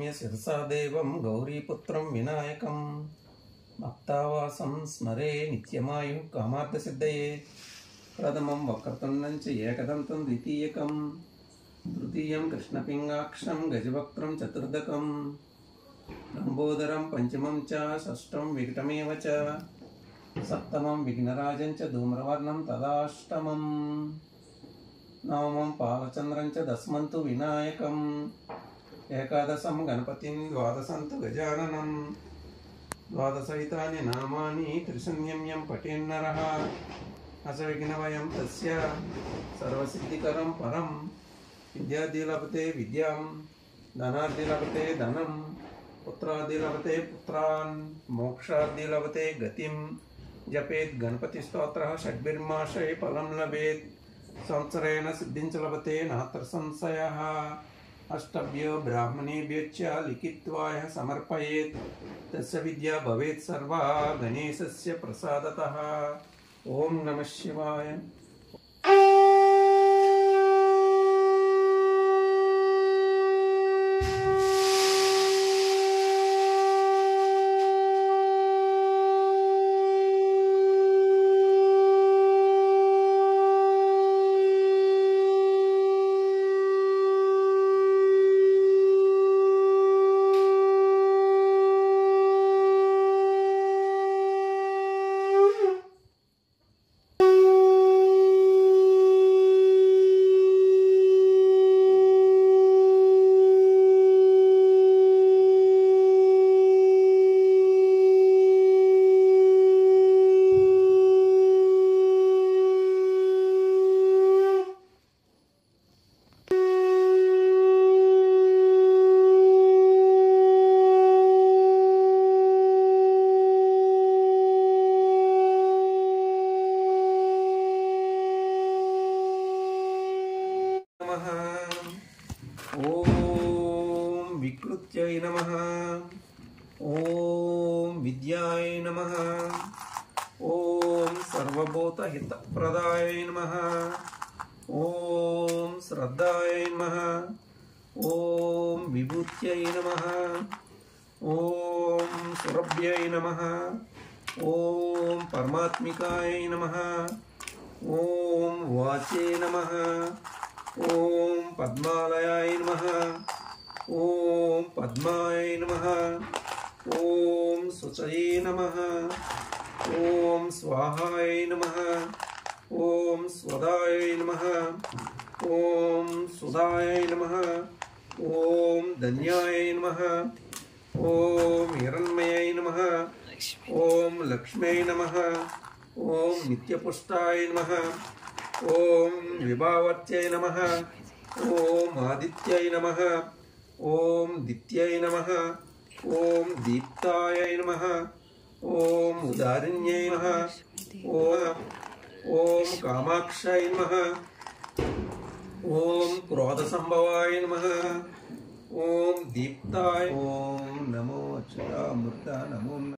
प्रणम्य शिरसा देवं गौरीपुत्रं विनायकं भक्तावासं स्मरे नित्यमायुः कामार्थसिद्धये प्रथमं वक्रतुण्डं च एकदन्तं द्वितीयकं तृतीयं कृष्णपिङ्गाक्षं गजवक्त्रं चतुर्दकं लम्बोदरं पंचमं च षष्ठं विकटमेव च सप्तमं विघ्नराजं च धूम्रवर्णं तदाष्टमं नवमं पालचन्द्रं च दशमं तु विनायकम् एकादशं गणपतिं द्वादशं तु गजाननं द्वादशैतानि नामानि त्रिशून्यं यं पठेन्नरः असविघ्नवयं तस्य सर्वसिद्धिकरं परं विद्यार्थी लभते विद्यां धनार्थी लभते धनं पुत्रादि लभते पुत्रान् मोक्षादि लभते गतिं जपेत् गणपतिस्तोत्रः षड्भिर्माशे फलं लभेत् संवत्सरेण सिद्धिं च लभते नात्र संशयः अष्टभ्यो ब्राह्मणेभ्यश्च लिखित्वा यः समर्पयेत् तस्य विद्या भवेत् सर्वा गणेशस्य प्रसादतः। ओम नमः शिवाय। ओम विकृत्यै नमः। ओम विद्याय नमः। ओम सर्वभूतहितप्रदाय नमः। ओम श्रद्धाय नमः। ओम विभूत्यै नमः। ओम सुरभ्यै नमः। ओम परमात्मिकाय नमः। ओम वाचे नमः। ओम पद्मालयाय नमः। ओम पद्माय नमः। ओम शुचये नमः। ओम स्वाहाय नमः। ओम स्वदाय नमः। ओम सुधाय नमः। ओम धन्याय नमः। ओम हिरण्मयाय नमः। ओम लक्ष्म्यै नमः। ओम नित्यपुष्टाय नमः। ओम विभावर्त्यै नमः। ओम आदित्यै नमः। ओम दित्यै नमः। ओम दीप्ताय नमः। ओम उदारिण्यै नमः। ओम कामाक्षाय नमः। ओम क्रोधसंभवाय नमः। ओम दीप्ताय। ओम नमो अच्युतामूर्ता नमो